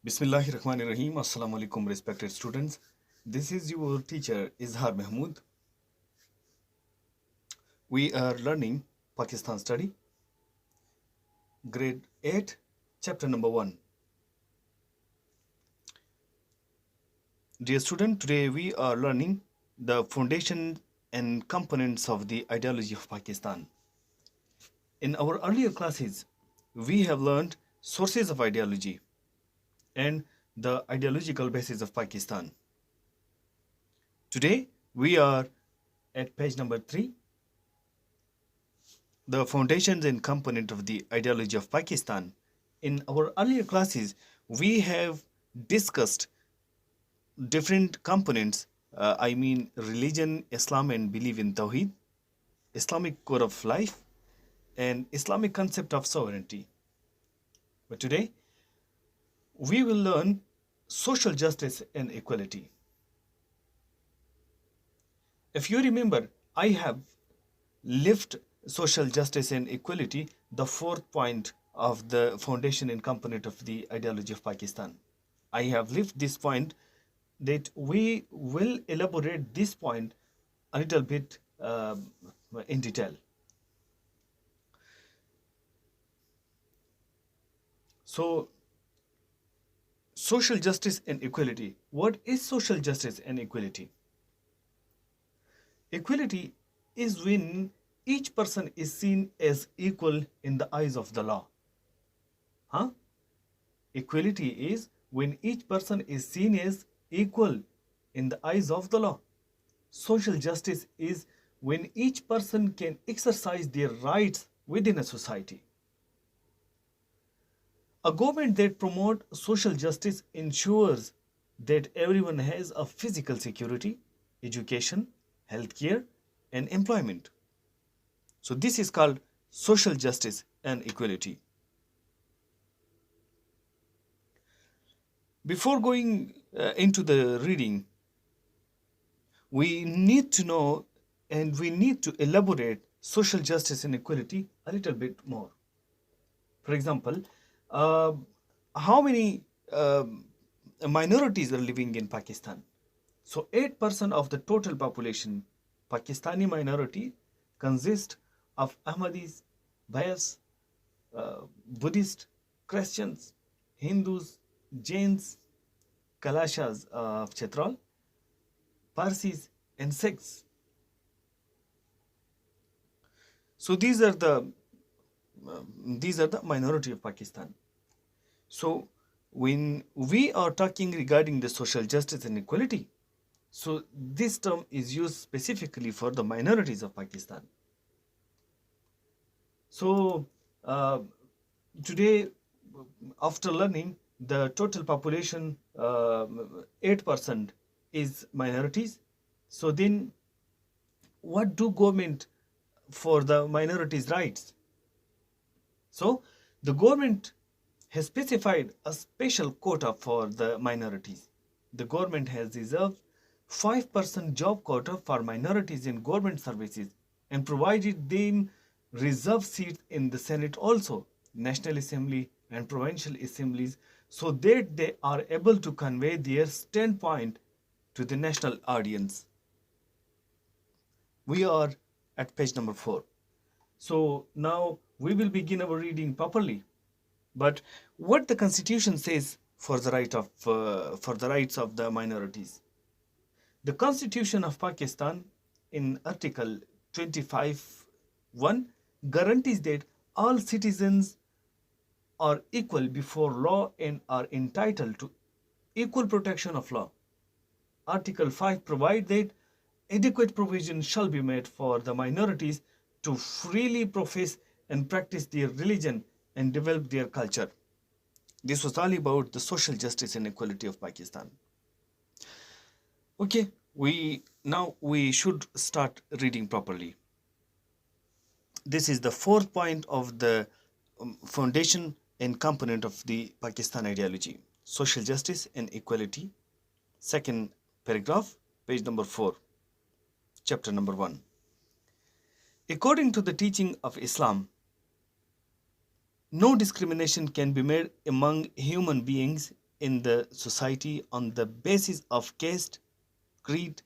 Bismillahirrahmanirrahim. Assalamu alaikum, respected students. This is your teacher Izhar Mahmood. We are learning Pakistan study, grade 8, chapter number 1. Dear student, today we are learning the foundation and components of the ideology of Pakistan. In our earlier classes, we have learned sources of ideology and the ideological basis of Pakistan. Today we are at page number 3, the foundations and component of the ideology of Pakistan. In our earlier classes, we have discussed different components, religion, Islam and belief in Tawheed, Islamic code of life, and Islamic concept of sovereignty. But today, we will learn social justice and equality. If you remember, I have left social justice and equality, the fourth point of the foundation and component of the ideology of Pakistan. I have left this point that we will elaborate this point a little bit in detail. So, social justice and equality. What is social justice and equality? Equality is when each person is seen as equal in the eyes of the law. Equality is when each person is seen as equal in the eyes of the law. Social justice is when each person can exercise their rights within a society. A government that promotes social justice ensures that everyone has a physical security, education, healthcare, and employment. So this is called social justice and equality. Before going into the reading, we need to know and we need to elaborate social justice and equality a little bit more. For example, how many minorities are living in Pakistan? So 8% of the total population, Pakistani minority, consists of Ahmadis, Bayas, Buddhist, Christians, Hindus, Jains, Kalashas of Chetral, Parsis, and Sikhs. So these are the minority of Pakistan. So when we are talking regarding the social justice and equality, so this term is used specifically for the minorities of Pakistan. So today, after learning the total population, 8% is minorities. So then what do government for the minorities' rights? So the government has specified a special quota for the minorities. The government has reserved 5% job quota for minorities in government services and provided them reserved seats in the Senate also, National Assembly and provincial assemblies, so that they are able to convey their standpoint to the national audience. We are at page number 4. So now we will begin our reading properly. But what the Constitution says for the rights of the minorities. The Constitution of Pakistan in Article 25(1) guarantees that all citizens are equal before law and are entitled to equal protection of law. Article 5 provides that adequate provision shall be made for the minorities to freely profess and practice their religion and develop their culture. This was all about the social justice and equality of Pakistan. Okay, now we should start reading properly. This is the fourth point of the foundation and component of the Pakistan ideology, social justice and equality. Second paragraph, page number 4, chapter number 1. According to the teaching of Islam, no discrimination can be made among human beings in the society on the basis of caste, creed,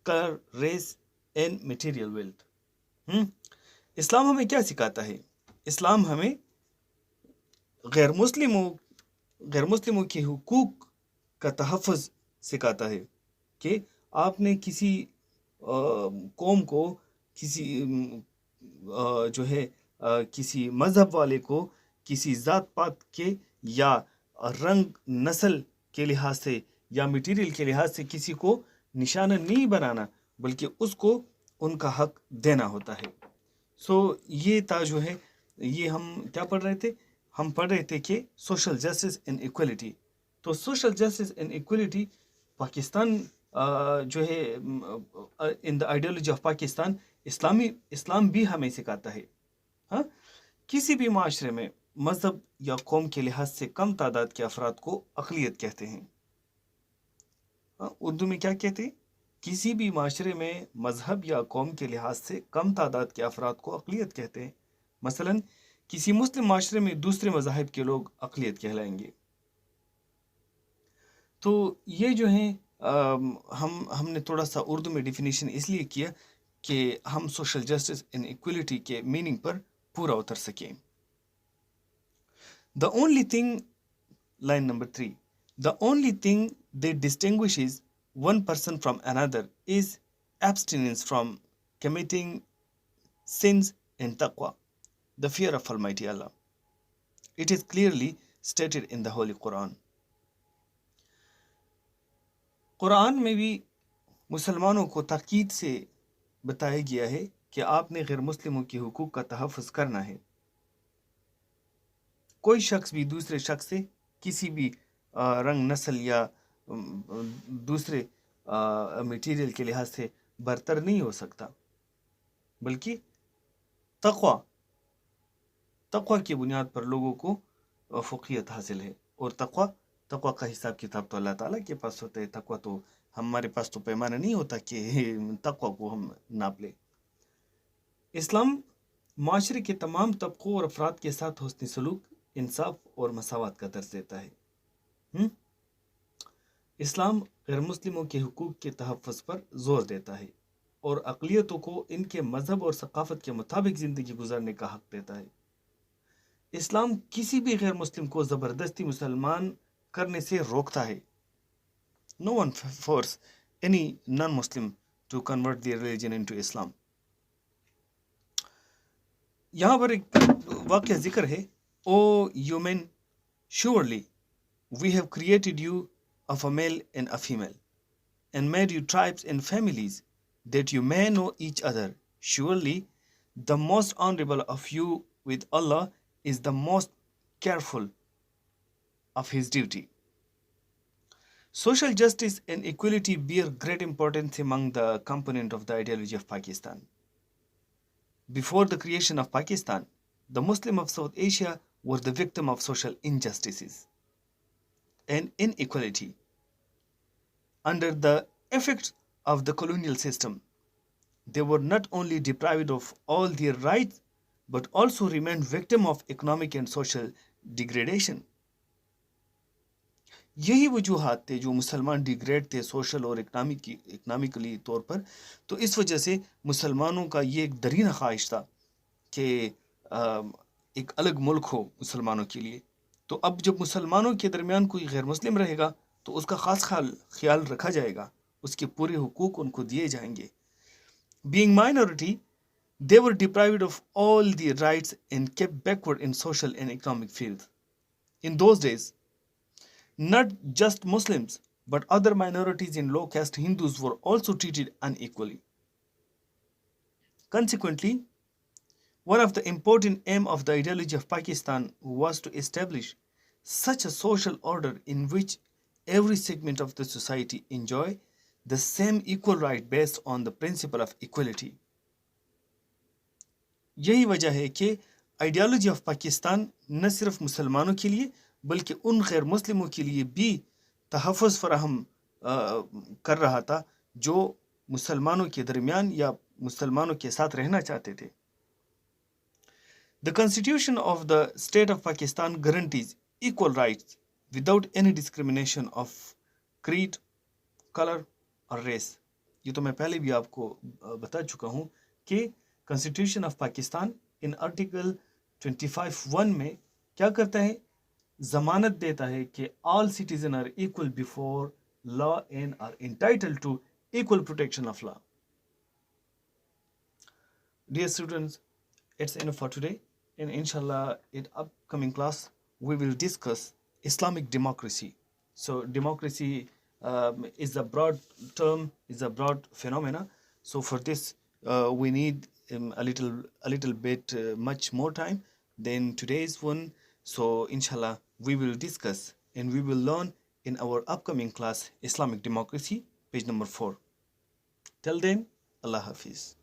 color, race and material wealth. اسلام ہمیں کیا سکھاتا ہے؟ اسلام ہمیں غیر مسلموں کے حقوق کا تحفظ سکھاتا ہے کہ آپ نے کسی قوم کو، کسی جو ہے کسی مذہب والے کو کسی ذات پات کے یا رنگ نسل کے لحاظ سے یا میٹیریل کے لحاظ سے کسی کو نشانہ نہیں بنانا، بلکہ اس کو ان کا حق دینا ہوتا ہے. سو یہ تھا جو ہے، یہ ہم کیا پڑھ رہے تھے؟ ہم پڑھ رہے تھے کہ سوشل جسٹس اینڈ ایکولیٹی. تو social justice and equality Pakistan جو ہے ان دا آئیڈیالوجی آف پاکستان، اسلام بھی ہمیں سکھاتا ہے. ہاں، کسی بھی معاشرے میں مذہب یا قوم کے لحاظ سے کم تعداد کے افراد کو اقلیت کہتے ہیں. اردو میں کیا کہتے ہیں؟ کسی بھی معاشرے میں مذہب یا قوم کے لحاظ سے کم تعداد کے افراد کو اقلیت کہتے ہیں. مثلا کسی مسلم معاشرے میں دوسرے مذاہب کے لوگ اقلیت کہلائیں گے. تو یہ جو ہیں ہم نے تھوڑا سا اردو میں ڈیفینیشن اس لیے کیا کہ ہم سوشل جسٹس اینڈ ایکولیٹی کے میننگ پر پورا اتر سکیں. The only thing, line number 3, the only thing that distinguishes one person from another is abstinence from committing sins and taqwa, the fear of Almighty Allah. It is clearly stated in the Holy Quran. قرآن میں بھی مسلمانوں کو تاکید سے بتایا گیا ہے کہ آپ نے غیر مسلموں کے حقوق کا تحفظ کرنا ہے. کوئی شخص بھی دوسرے شخص سے کسی بھی رنگ نسل یا دوسرے میٹیریل کے لحاظ سے برتر نہیں ہو سکتا، بلکہ تقوی کی بنیاد پر لوگوں کو فقیت حاصل ہے. اور تقوی کا حساب کتاب تو اللہ تعالیٰ کے پاس ہوتا ہے. تقوی تو ہمارے پاس تو پیمانہ نہیں ہوتا کہ تقوی کو ہم ناپ لیں. اسلام معاشرے کے تمام طبقوں اور افراد کے ساتھ حسن سلوک، انصاف اور مساوات کا درس دیتا ہے. اسلام غیر مسلموں کے حقوق کے تحفظ پر زور دیتا ہے اور اقلیتوں کو ان کے مذہب اور ثقافت کے مطابق زندگی گزارنے کا حق دیتا ہے. اسلام کسی بھی غیر مسلم کو زبردستی مسلمان کرنے سے روکتا ہے. No one force any non-Muslim to convert their religion into Islam. یہاں پر ایک واقعہ ذکر ہے. O you men, surely we have created you of a male and a female, and made you tribes and families, that you may know each other. Surely the most honorable of you with Allah is the most careful of his duty. Social justice and equality bear great importance among the component of the ideology of Pakistan. Before the creation of Pakistan, the Muslims of South Asia were the victim of social injustices and inequality. Under the effects of the colonial system, they were not only deprived of all their rights, but also remained victim of economic and social degradation. یہی وجوہات تھے جو مسلمان degrade تھے social اور economically طور پر. تو اس وجہ سے مسلمانوں کا یہ ایک درینہ خواہش تھا کہ ایک الگ ملک ہو مسلمانوں کے لیے. تو اب جب مسلمانوں کے درمیان کوئی غیر مسلم رہے گا تو اس کا خاص خیال رکھا جائے گا، اس کے پورے حقوق ان کو دیے جائیں گے. Being minority, they were deprived of all their rights and kept backward in social and economic fields. In those days, not just Muslims, but other minorities and low-caste Hindus were also treated unequally. Consequently, one of the important aims of the ideology of Pakistan was to establish such a social order in which every segment of the society enjoy the same equal right based on the principle of equality. یہی وجہ ہے کہ ideology of Pakistan نہ صرف مسلمانوں کے لیے بلکہ ان غیر مسلموں کے لیے بھی تحفظ فراہم کر رہا تھا جو مسلمانوں کے درمیان یا مسلمانوں کے ساتھ رہنا چاہتے تھے. The Constitution of the State of Pakistan guarantees equal rights without any discrimination of creed, color और race. ये तो मैं पहले भी आपको बता चुका हूँ कि constitution of Pakistan in article 25(1) में क्या करता है, जमानत देता है कि all citizens are equal before law and are entitled to equal protection of law. Dear students, it's enough for today, and inshallah in upcoming class we will discuss Islamic democracy. So democracy is a broad term, is a broad phenomena. So for this we need a little bit much more time than today's one. So inshallah we will discuss and we will learn in our upcoming class Islamic democracy, page number 4. Till then, Allah Hafiz.